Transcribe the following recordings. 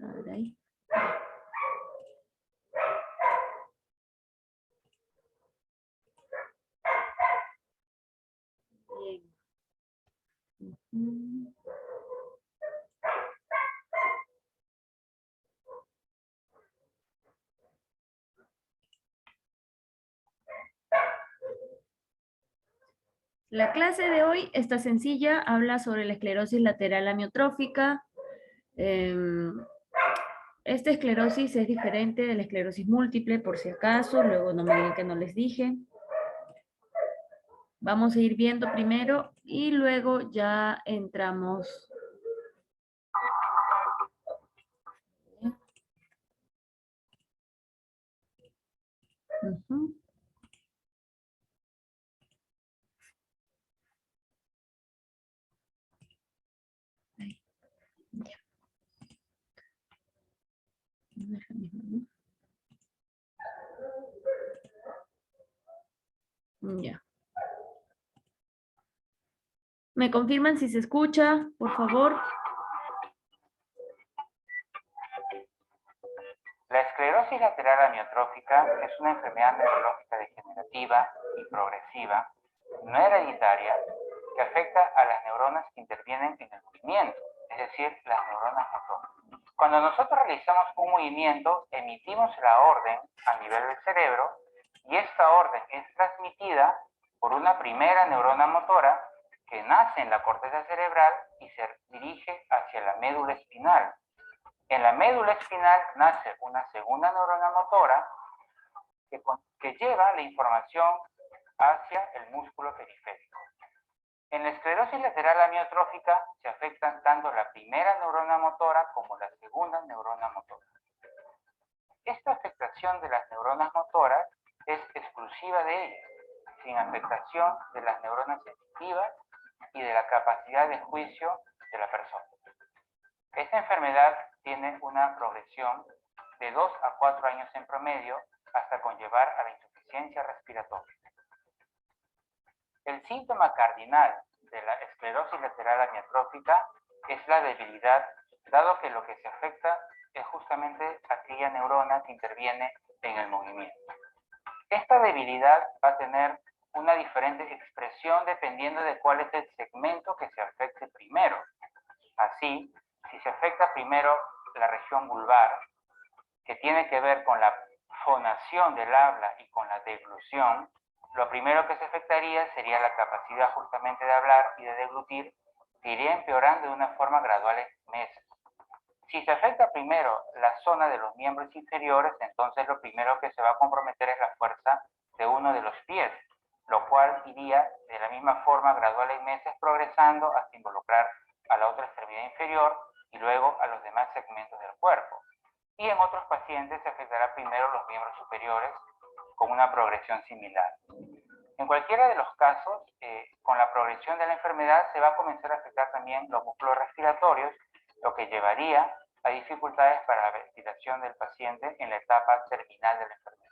A ver ahí. Bien. Ujú. La clase de hoy está sencilla, habla sobre la esclerosis lateral amiotrófica. Esta esclerosis es diferente de la esclerosis múltiple, por si acaso, luego no me digan que no les dije. Vamos a ir viendo primero y luego ya entramos. Ujú. Ahí, ya. Déjame, ¿no? Ya. ¿Me confirman si se escucha, por favor? La esclerosis lateral amiotrófica es una enfermedad neurológica degenerativa y progresiva, no hereditaria, que afecta a las neuronas que intervienen en el movimiento, es decir, las neuronas motoras. Cuando nosotros realizamos un movimiento, emitimos la orden a nivel del cerebro y esta orden es transmitida por una primera neurona motora que nace en la corteza cerebral y se dirige hacia la médula espinal. En la médula espinal nace una segunda neurona motora que lleva la información hacia el músculo periférico. En la esclerosis lateral amiotrófica se afectan tanto la primera neurona motora como la segunda neurona motora. Esta afectación de las neuronas motoras es exclusiva de ellas, sin afectación de las neuronas sensitivas y de la capacidad de juicio de la persona. Esta enfermedad tiene una progresión de 2 a 4 años en promedio hasta conllevar a la insuficiencia respiratoria. El síntoma cardinal de la esclerosis lateral amiotrófica es la debilidad, dado que lo que se afecta es justamente aquella neurona que interviene en el movimiento. Esta debilidad va a tener una diferente expresión dependiendo de cuál es el segmento que se afecte primero. Así, si se afecta primero la región vulvar, que tiene que ver con la fonación del habla y con la deglución, lo primero que se afectaría sería la capacidad justamente de hablar y de deglutir, que iría empeorando de una forma gradual en meses. Si se afecta primero la zona de los miembros inferiores, entonces lo primero que se va a comprometer es la fuerza de uno de los pies, lo cual iría de la misma forma gradual en meses progresando hasta involucrar a la otra extremidad inferior y luego a los demás segmentos del cuerpo. Y en otros pacientes se afectará primero los miembros superiores con una progresión similar. En cualquiera de los casos, con la progresión de la enfermedad se va a comenzar a afectar también los músculos respiratorios, lo que llevaría a dificultades para la ventilación del paciente en la etapa terminal de la enfermedad.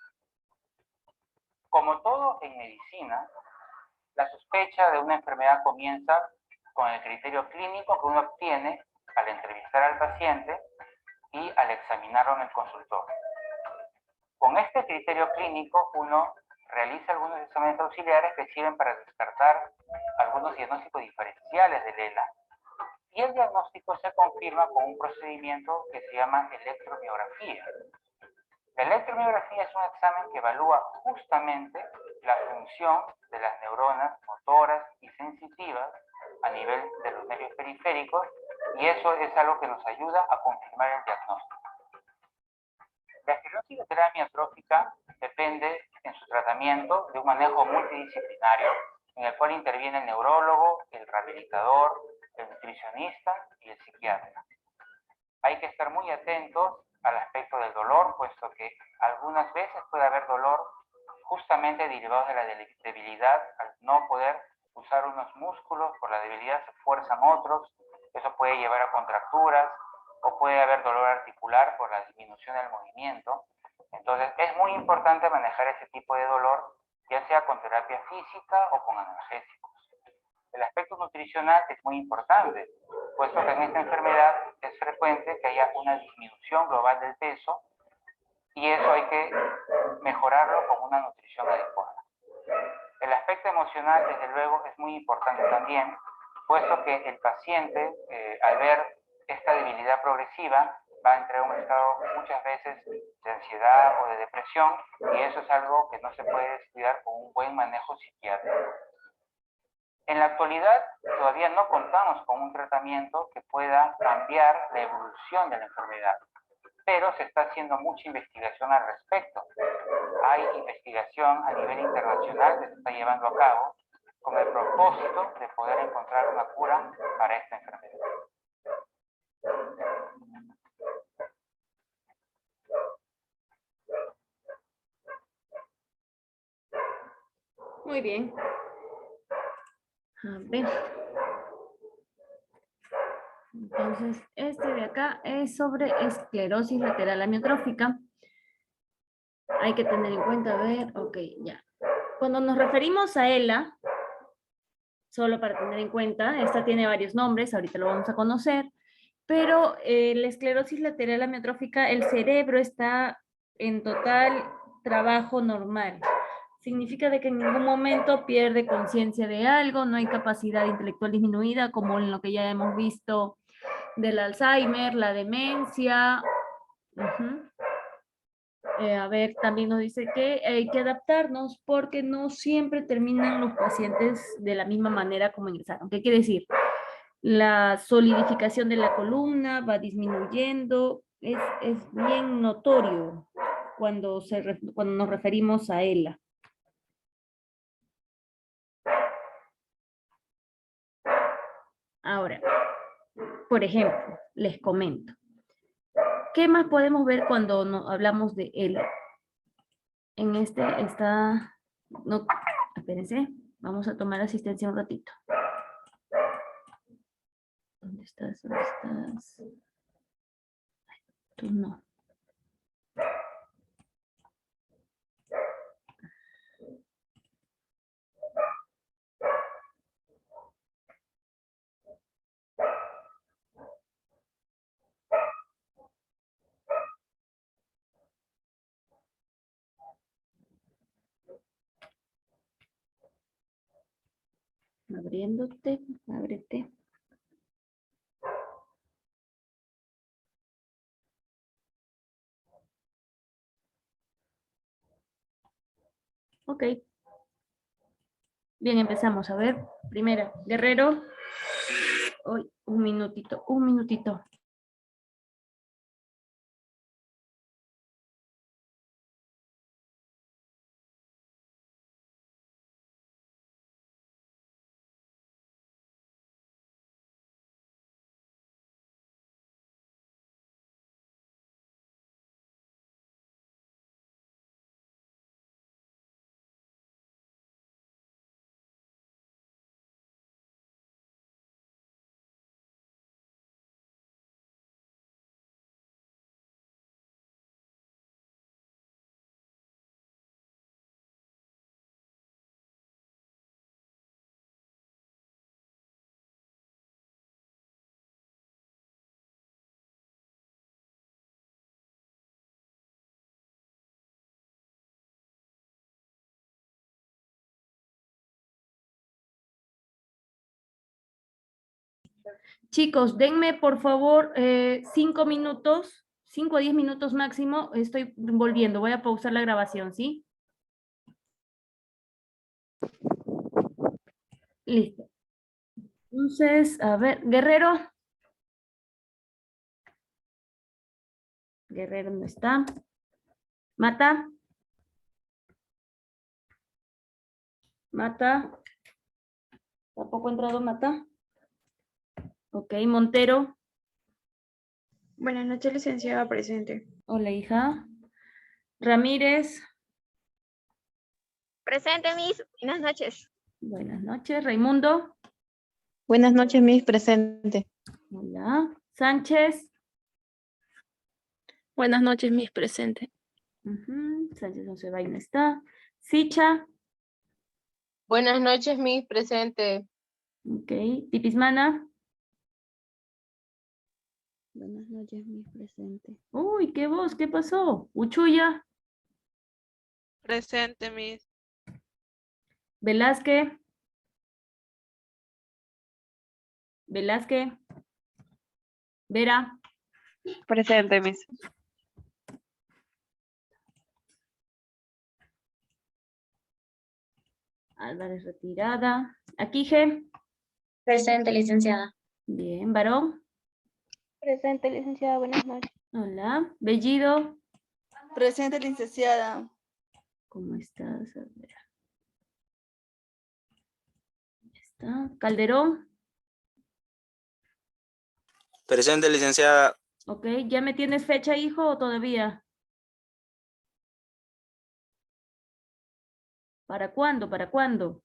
Como todo en medicina, la sospecha de una enfermedad comienza con el criterio clínico que uno obtiene al entrevistar al paciente y al examinarlo en el consultorio. Con este criterio clínico uno realiza algunos exámenes auxiliares que sirven para descartar algunos diagnósticos diferenciales del ELA y el diagnóstico se confirma con un procedimiento que se llama electromiografía. La electromiografía es un examen que evalúa justamente la función de las neuronas motoras y sensitivas a nivel de los nervios periféricos y eso es algo que nos ayuda a confirmar el diagnóstico. La esclerosis lateral amiotrófica depende en su tratamiento de un manejo multidisciplinario en el cual interviene el neurólogo, el rehabilitador, el nutricionista y el psiquiatra. Hay que estar muy atentos al aspecto del dolor, puesto que algunas veces puede haber dolor justamente derivado de la debilidad. Al no poder usar unos músculos por la debilidad se fuerzan otros, eso puede llevar a contracturas, o puede haber dolor articular por la disminución del movimiento. Entonces es muy importante manejar ese tipo de dolor, ya sea con terapia física o con analgésicos. El aspecto nutricional es muy importante, puesto que en esta enfermedad es frecuente que haya una disminución global del peso y eso hay que mejorarlo con una nutrición adecuada. El aspecto emocional, desde luego, es muy importante también, puesto que el paciente, al ver esta debilidad progresiva, va a entrar en un estado muchas veces de ansiedad o de depresión, y eso es algo que no se puede descuidar con un buen manejo psiquiátrico. En la actualidad, todavía no contamos con un tratamiento que pueda cambiar la evolución de la enfermedad, pero se está haciendo mucha investigación al respecto. Hay investigación a nivel internacional que se está llevando a cabo con el propósito de poder encontrar una cura para esta enfermedad. Muy bien. A ver. Entonces, este de acá es sobre esclerosis lateral amiotrófica. Hay que tener en cuenta, a ver, ok, ya. Cuando nos referimos a ELA, solo para tener en cuenta, esta tiene varios nombres, ahorita lo vamos a conocer, pero la esclerosis lateral amiotrófica, el cerebro está en total trabajo normal. Significa de que en ningún momento pierde conciencia de algo, no hay capacidad intelectual disminuida, como en lo que ya hemos visto del Alzheimer, la demencia. A ver, también nos dice que hay que adaptarnos porque no siempre terminan los pacientes de la misma manera como ingresaron. ¿Qué quiere decir? La solidificación de la columna va disminuyendo, es bien notorio cuando nos referimos a ELA. Ahora, por ejemplo, les comento. ¿Qué más podemos ver cuando hablamos de ELA? En este está... No, espérense, vamos a tomar asistencia un ratito. ¿Dónde estás? ¿Dónde estás? Tú no. Abriéndote, ábrete. Ok. Bien, empezamos. A ver, primera, Guerrero. Uy, un minutito, un minutito. Chicos, denme por favor 5 minutos, 5 a 10 minutos máximo. Estoy volviendo, voy a pausar la grabación, ¿sí? Listo. Entonces, a ver, Guerrero. Guerrero no está. Mata. Mata. Tampoco ha entrado Mata. Ok, Montero. Buenas noches, licenciada presente. Hola, hija. Ramírez. Presente, Miss. Buenas noches. Buenas noches. Raimundo. Buenas noches, Miss, presente. Hola. Sánchez. Buenas noches, Miss, presente. Sánchez no se va y no está. Sicha. Buenas noches, Miss, presente. Ok. Tipismana. Buenas noches, Miss presente. Uy, ¿qué voz? ¿Qué pasó? Uchuya, Presente, Miss. Velázquez. Velázquez. Vera. Presente, Miss. Álvarez retirada. Aquije. Presente, licenciada. Bien, Varón. Presente, licenciada. Buenas noches. Hola. Bellido. Presente, licenciada. ¿Cómo estás? A ver. Ya está. Calderón. Presente, licenciada. Ok, ¿ya me tienes fecha, hijo, o todavía? ¿Para cuándo? ¿Para cuándo?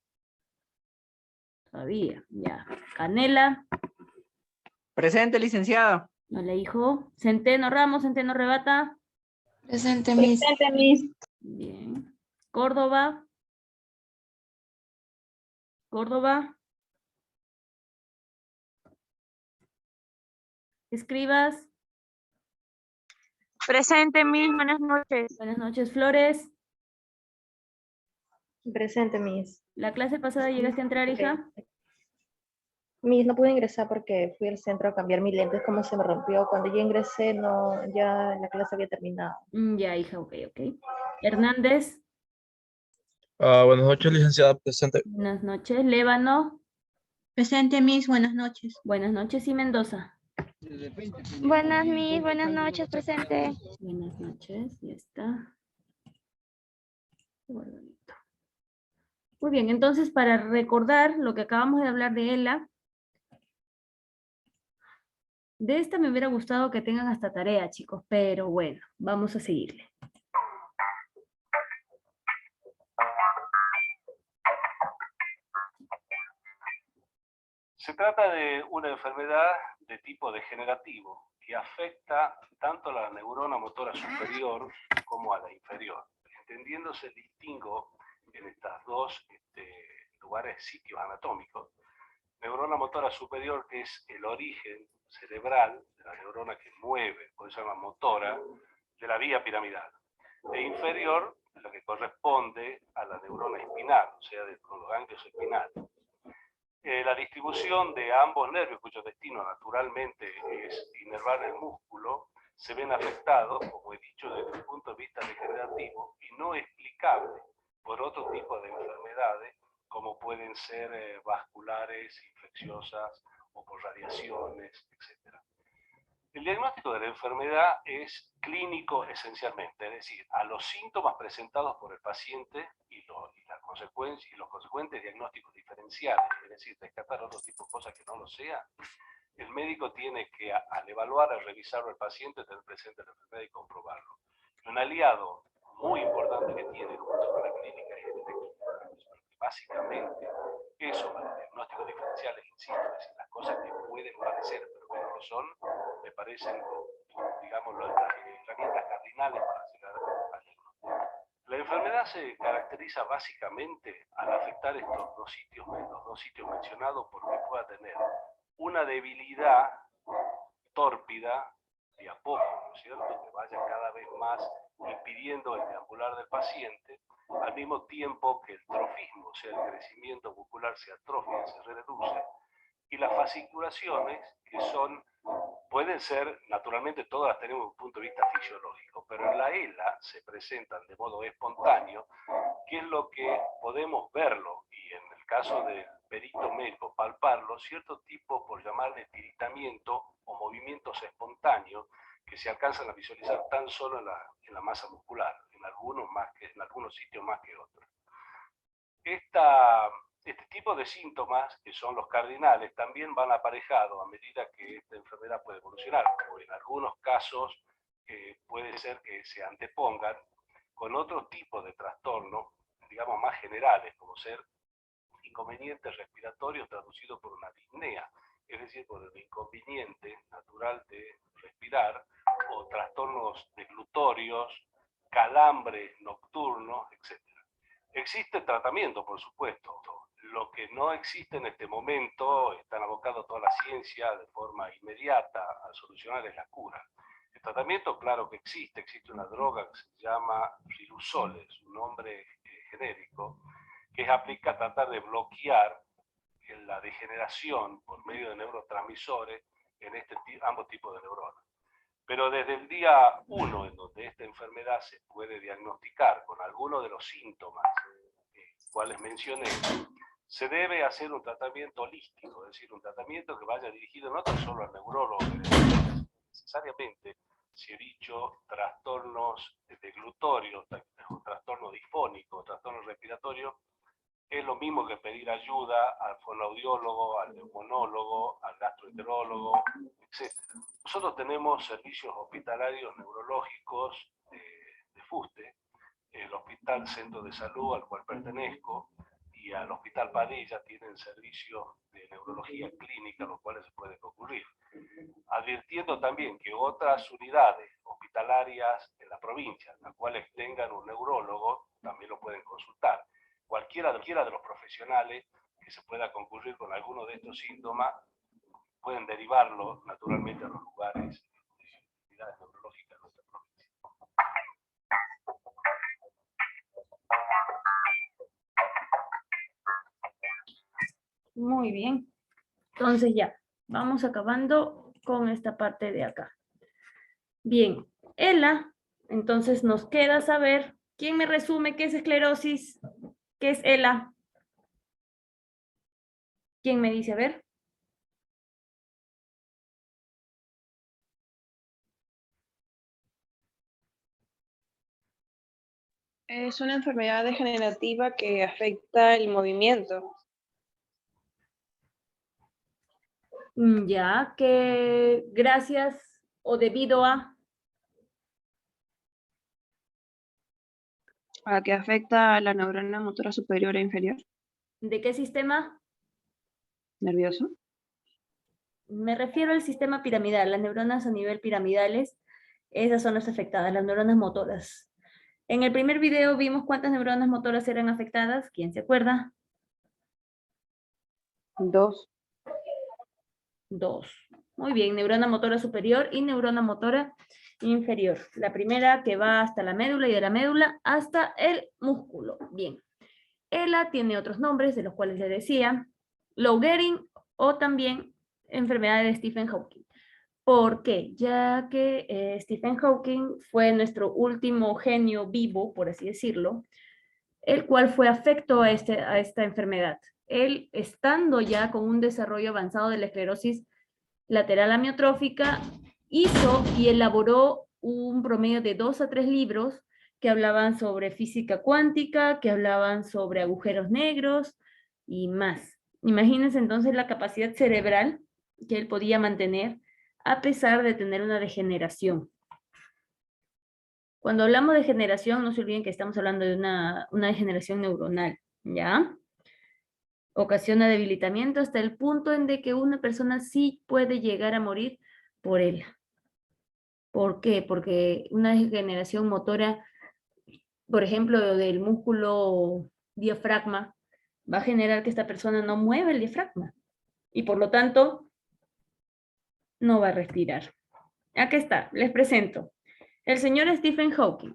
Todavía, ya. Canela. Presente, licenciada. Hola, hijo. Centeno Ramos, Centeno Rebata. Presente, Miss. Presente, Miss. Bien. Córdoba. Córdoba. Escribas. Presente, Miss. Buenas noches. Buenas noches, Flores. Presente, Miss. ¿La clase pasada llegaste a entrar, hija? Miss, no pude ingresar porque fui al centro a cambiar mis lentes, como se me rompió. Cuando ya ingresé, no, ya la clase había terminado. Ya, hija, ok, ok. Hernández. Buenas noches, licenciada. Presente. Buenas noches. Lébano. Presente, Miss. Buenas noches. Buenas noches. Y Mendoza. Buenas, Miss. Buenas noches. Presente. Buenas noches. Ya está. Guardadito. Muy bien, entonces para recordar lo que acabamos de hablar de ELA, de esta me hubiera gustado que tengan hasta tarea, chicos, pero bueno, vamos a seguirle. Se trata de una enfermedad de tipo degenerativo que afecta tanto a la neurona motora superior como a la inferior, entendiéndose el distingo en estos dos lugares, sitios anatómicos. Neurona motora superior, que es el origen cerebral de la neurona que mueve, por eso se llama motora, de la vía piramidal. E inferior, lo que corresponde a la neurona espinal, o sea, de los ganglios espinales. La distribución de ambos nervios, cuyo destino naturalmente es inervar el músculo, se ven afectados, como he dicho, desde el punto de vista degenerativo y no explicable por otro tipo de enfermedades, como pueden ser vasculares, infecciosas o por radiaciones, etc. El diagnóstico de la enfermedad es clínico esencialmente, es decir, a los síntomas presentados por el paciente y los consecuentes diagnósticos diferenciales, es decir, descartar otro tipo de cosas que no lo sean, el médico tiene que, al evaluar, al revisar al paciente, tener presente la enfermedad y comprobarlo. Un aliado muy importante que tiene junto con la clínica es el electrocardiograma. Básicamente, eso para el diagnóstico diferenciales, insisto, es decir, las cosas que pueden parecer, pero que no lo son, me parecen, digamos, las herramientas cardinales para llegar al diagnóstico. La enfermedad se caracteriza básicamente al afectar estos dos sitios mencionados, porque pueda tener una debilidad tórpida de a poco, ¿no es cierto?, que vaya cada vez más impidiendo el deambular del paciente, al mismo tiempo que el trofismo, o sea, el crecimiento muscular se atrofia, se reduce, y las fasciculaciones, que pueden ser, naturalmente todas las tenemos desde un punto de vista fisiológico, pero en la ELA se presentan de modo espontáneo, que es lo que podemos verlo, y en el caso del perito médico palparlo, cierto tipo, por llamarle tiritamiento o movimientos espontáneos, que se alcanzan a visualizar tan solo en la masa muscular, en algunos sitios más que otros. Este tipo de síntomas, que son los cardinales, también van aparejados a medida que esta enfermedad puede evolucionar, o en algunos casos puede ser que se antepongan con otro tipo de trastornos, digamos más generales, como ser inconvenientes respiratorios traducidos por una disnea, es decir, por el inconveniente natural de respirar, o trastornos deglutorios, calambres nocturnos, etc. Existe tratamiento, por supuesto. lo que no existe en este momento, están abocados toda la ciencia de forma inmediata a solucionar, es la cura. El tratamiento, claro que existe una droga que se llama Riluzole, es un nombre genérico, que es aplicada a tratar de bloquear la degeneración por medio de neurotransmisores en ambos tipos de neuronas. Pero desde el día 1 en donde esta enfermedad se puede diagnosticar con alguno de los síntomas, cuales mencioné, se debe hacer un tratamiento holístico, es decir, un tratamiento que vaya dirigido no tan solo al neurólogo, necesariamente, si he dicho, trastornos deglutorios, trastornos difónicos, trastornos respiratorios, es lo mismo que pedir ayuda al fonoaudiólogo, al neumonólogo, al gastroenterólogo, etc. Nosotros tenemos servicios hospitalarios neurológicos de FUSTE, el Hospital Centro de Salud al cual pertenezco y al Hospital Padilla tienen servicios de neurología clínica, los cuales se puede concurrir. Advirtiendo también que otras unidades hospitalarias en la provincia, las cuales tengan un neurólogo, también lo pueden consultar. Cualquiera de los profesionales que se pueda concurrir con alguno de estos síntomas pueden derivarlo naturalmente a los lugares de unidades neurológicas de nuestra provincia. Muy bien. Entonces ya, vamos acabando con esta parte de acá. Bien, ELA, entonces nos queda saber, ¿quién me resume qué es esclerosis? ¿Qué es ELA? ¿Quién me dice? A ver. Es una enfermedad degenerativa que afecta el movimiento. Ya, que gracias o debido a Que afecta a la neurona motora superior e inferior. ¿de qué sistema? Nervioso. Me refiero al sistema piramidal, las neuronas a nivel piramidales, esas son las afectadas, las neuronas motoras. En el primer video vimos cuántas neuronas motoras eran afectadas, ¿quién se acuerda? 2. 2. Muy bien, neurona motora superior y neurona motora inferior. La primera que va hasta la médula y de la médula hasta el músculo. Bien. ELA tiene otros nombres de los cuales le decía, Lou Gehrig o también enfermedad de Stephen Hawking. ¿Por qué? Ya que Stephen Hawking fue nuestro último genio vivo, por así decirlo, el cual fue afecto a esta enfermedad. Él, estando ya con un desarrollo avanzado de la esclerosis lateral amiotrófica, hizo y elaboró un promedio de 2 a 3 libros que hablaban sobre física cuántica, que hablaban sobre agujeros negros y más. Imagínense entonces la capacidad cerebral que él podía mantener a pesar de tener una degeneración. Cuando hablamos de degeneración, no se olviden que estamos hablando de una degeneración neuronal, ¿ya? Ocasiona debilitamiento hasta el punto en de que una persona sí puede llegar a morir por él. ¿Por qué? Porque una degeneración motora, por ejemplo, del músculo diafragma, va a generar que esta persona no mueva el diafragma y por lo tanto no va a respirar. Aquí está, les presento. El señor Stephen Hawking.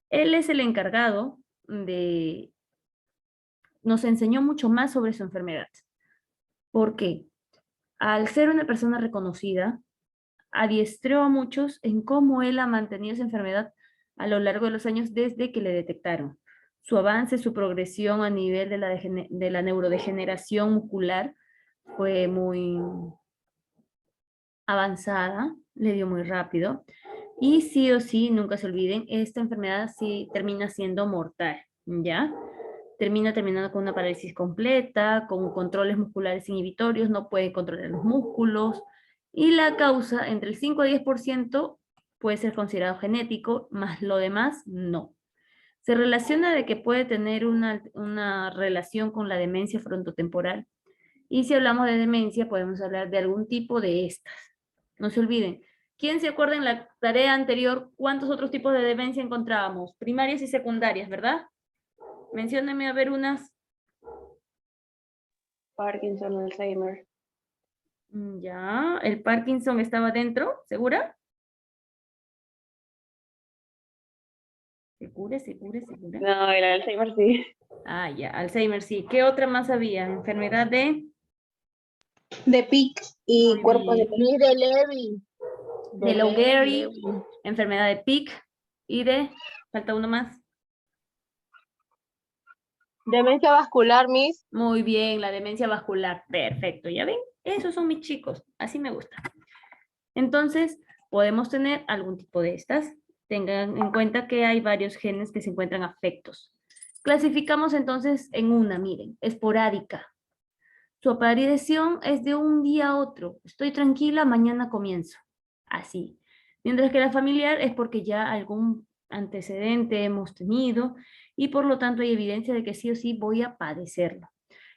Él es el encargado de... Nos enseñó mucho más sobre su enfermedad. ¿Por qué? Al ser una persona reconocida, adiestró a muchos en cómo él ha mantenido esa enfermedad a lo largo de los años desde que le detectaron. Su avance, su progresión a nivel de la neurodegeneración muscular fue muy avanzada, le dio muy rápido. Y sí o sí, nunca se olviden, esta enfermedad sí termina siendo mortal, ¿ya? Terminando con una parálisis completa, con controles musculares inhibitorios, no puede controlar los músculos, y la causa, entre el 5 a 10%, puede ser considerado genético, más lo demás, no. Se relaciona de que puede tener una relación con la demencia frontotemporal, y si hablamos de demencia, podemos hablar de algún tipo de estas. No se olviden. ¿Quién se acuerda en la tarea anterior cuántos otros tipos de demencia encontrábamos? Primarias y secundarias, ¿verdad? Menciónenme a ver unas. Parkinson, Alzheimer. Ya, ¿el Parkinson estaba dentro? ¿Segura? ¿Segura? No, el Alzheimer sí. Ah, ya, Alzheimer sí. ¿Qué otra más había? ¿Enfermedad de? De PIC y Muy cuerpo de bien. De Lewy. De Lou Gehrig, enfermedad de PIC y de, falta uno más. Demencia vascular, Miss. Muy bien, la demencia vascular. Perfecto, ¿ya ven? Esos son mis chicos, así me gusta. Entonces, podemos tener algún tipo de estas. Tengan en cuenta que hay varios genes que se encuentran afectos. Clasificamos entonces en una, miren, esporádica. Su aparición es de un día a otro. Estoy tranquila, mañana comienzo. Así. Mientras que la familiar es porque ya algún antecedente hemos tenido y por lo tanto hay evidencia de que sí o sí voy a padecerlo.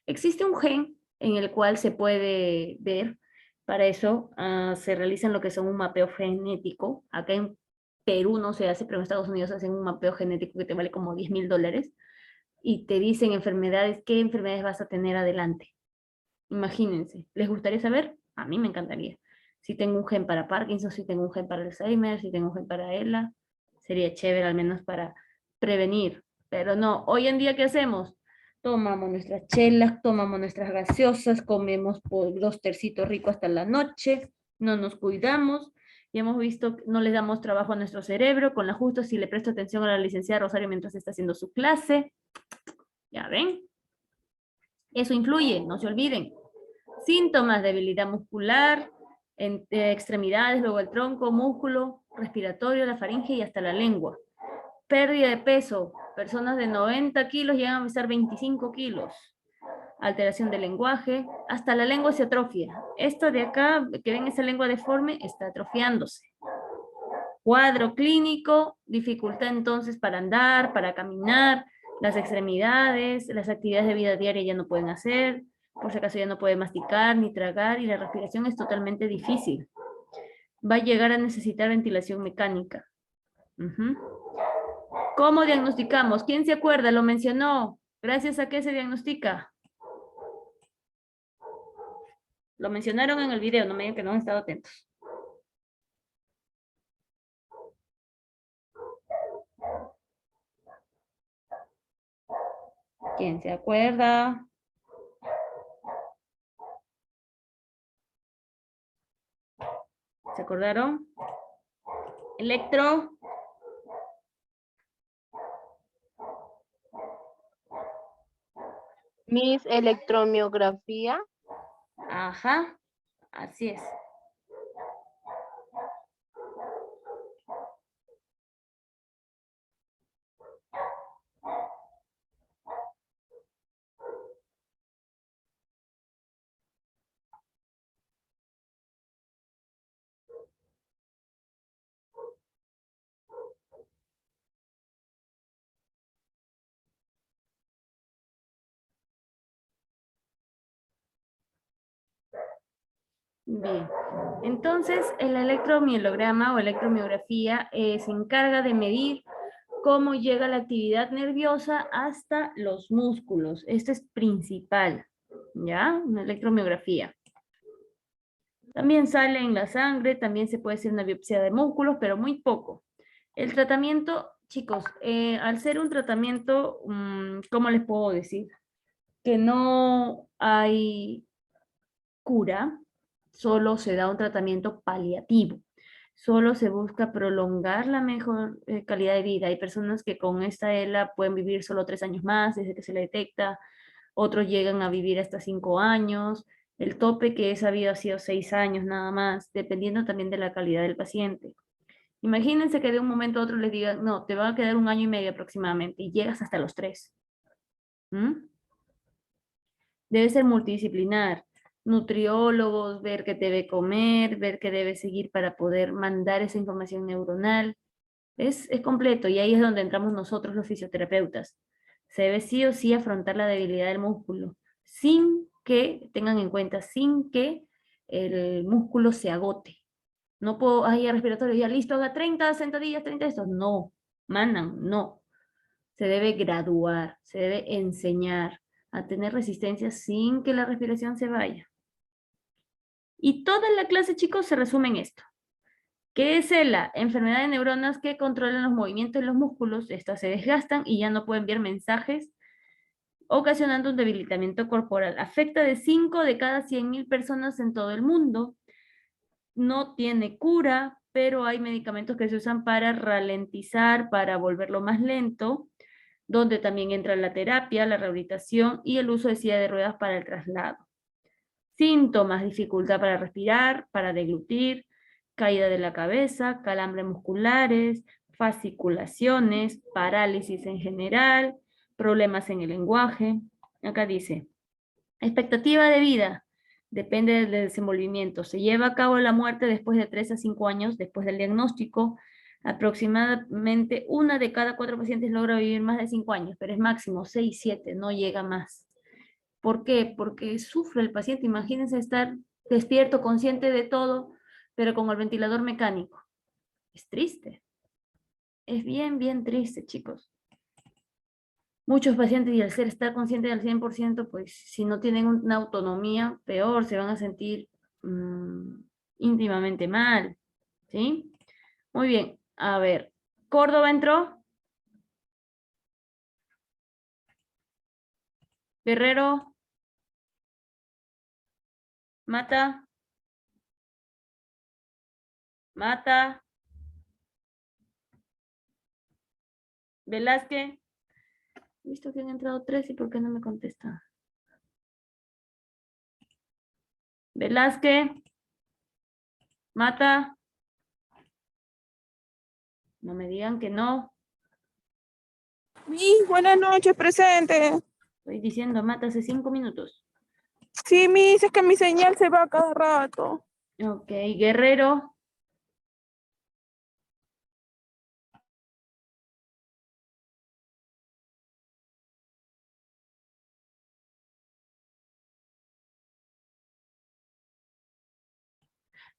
Existe un gen en el cual se puede ver. Para eso se realizan lo que son un mapeo genético. Acá en Perú no se hace, pero en Estados Unidos hacen un mapeo genético que te vale como $10,000 y te dicen enfermedades, qué enfermedades vas a tener adelante. Imagínense, ¿les gustaría saber? A mí me encantaría. Si tengo un gen para Parkinson, si tengo un gen para Alzheimer, si tengo un gen para ELA, sería chévere al menos para prevenir. Pero no, hoy en día, ¿qué hacemos? Tomamos nuestras chelas, tomamos nuestras gaseosas, comemos por 2 tercitos ricos hasta la noche, no nos cuidamos, y hemos visto que no le damos trabajo a nuestro cerebro, con la justa si le presto atención a la licenciada Rosario mientras está haciendo su clase. ¿Ya ven? Eso influye, no se olviden. Síntomas: debilidad muscular, extremidades, luego el tronco, músculo, respiratorio, la faringe y hasta la lengua. Pérdida de peso: personas de 90 kilos llegan a pesar 25 kilos. Alteración del lenguaje, hasta la lengua se atrofia. Esto de acá, que ven esa lengua deforme, está atrofiándose. Cuadro clínico: dificultad entonces para andar, para caminar, las extremidades, las actividades de vida diaria ya no pueden hacer, por si acaso ya no puede masticar ni tragar y la respiración es totalmente difícil. Va a llegar a necesitar ventilación mecánica. ¿Cómo diagnosticamos? ¿Quién se acuerda? Lo mencionó. ¿Gracias a qué se diagnostica? Lo mencionaron en el video, no me digan que no han estado atentos. ¿Quién se acuerda? ¿Se acordaron? Electro. Miss, electromiografía. Ajá, así es. Bien, entonces el electromielograma o electromiografía se encarga de medir cómo llega la actividad nerviosa hasta los músculos. Esto es principal, ¿ya? Una electromiografía. También sale en la sangre, también se puede hacer una biopsia de músculos, pero muy poco. El tratamiento, chicos, al ser un tratamiento, ¿cómo les puedo decir? Que no hay cura, solo se da un tratamiento paliativo. Solo se busca prolongar la mejor calidad de vida. Hay personas que con esta ELA pueden vivir solo 3 años más desde que se le detecta. Otros llegan a vivir hasta 5 años. El tope que he sabido ha sido 6 años nada más, dependiendo también de la calidad del paciente. Imagínense que de un momento a otro les digan, no, te va a quedar 1 año y medio aproximadamente, y llegas hasta los 3. Debe ser multidisciplinar. Nutriólogos, ver qué debe comer, ver qué debe seguir para poder mandar esa información neuronal. Es completo y ahí es donde entramos nosotros los fisioterapeutas. Se debe sí o sí afrontar la debilidad del músculo, sin que, tengan en cuenta, sin que el músculo se agote. No puedo, ay, respiratorio, ya listo, haga 30 sentadillas, 30 estos. No, manan, no. Se debe graduar, se debe enseñar a tener resistencia sin que la respiración se vaya. Y toda la clase, chicos, se resume en esto. ¿Qué es ELA? Enfermedad de neuronas que controlan los movimientos de los músculos. Estas se desgastan y ya no pueden enviar mensajes, ocasionando un debilitamiento corporal. Afecta de 5 de cada 100.000 personas en todo el mundo. No tiene cura, pero hay medicamentos que se usan para ralentizar, para volverlo más lento, donde también entra la terapia, la rehabilitación y el uso de silla de ruedas para el traslado. Síntomas: dificultad para respirar, para deglutir, caída de la cabeza, calambres musculares, fasciculaciones, parálisis en general, problemas en el lenguaje. Acá dice, expectativa de vida, depende del desenvolvimiento. Se lleva a cabo la muerte después de 3 a 5 años después del diagnóstico. Aproximadamente 1 de cada 4 pacientes logra vivir más de 5 años, pero es máximo 6, 7, no llega más. ¿Por qué? Porque sufre el paciente. Imagínense estar despierto, consciente de todo, pero con el ventilador mecánico. Es triste. Es bien, bien triste, chicos. Muchos pacientes, y al estar conscientes al 100%, pues si no tienen una autonomía, peor, se van a sentir íntimamente mal. ¿Sí? Muy bien. A ver, ¿Córdoba entró? ¿Guerrero? ¿Mata? ¿Mata? ¿Velázquez? He visto que han entrado 3 y ¿por qué no me contesta? Velázquez. Mata. No me digan que no. Miss, buenas noches, presente. Estoy diciendo Mata hace 5 minutos. Sí, Miss, es que mi señal se va cada rato. Ok, Guerrero.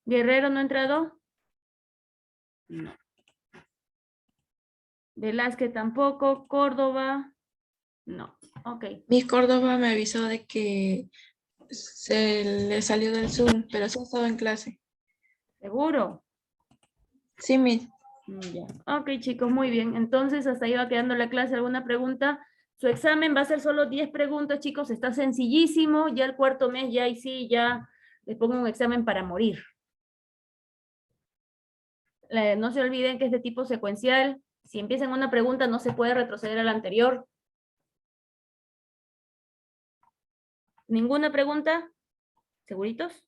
¿Guerrero no ha entrado? No. Velázquez tampoco. Córdoba. No. Ok. Miss Córdoba me avisó de que se le salió del Zoom, pero sí estaba en clase. ¿Seguro? Sí, Miss. Ya. Ok, chicos, muy bien. Entonces, hasta ahí va quedando la clase. ¿Alguna pregunta? Su examen va a ser solo 10 preguntas, chicos. Está sencillísimo. Ya el cuarto mes, ya ahí sí, ya les pongo un examen para morir. No se olviden que es de tipo secuencial. Si empiezan una pregunta, no se puede retroceder a la anterior. ¿Ninguna pregunta? ¿Seguritos?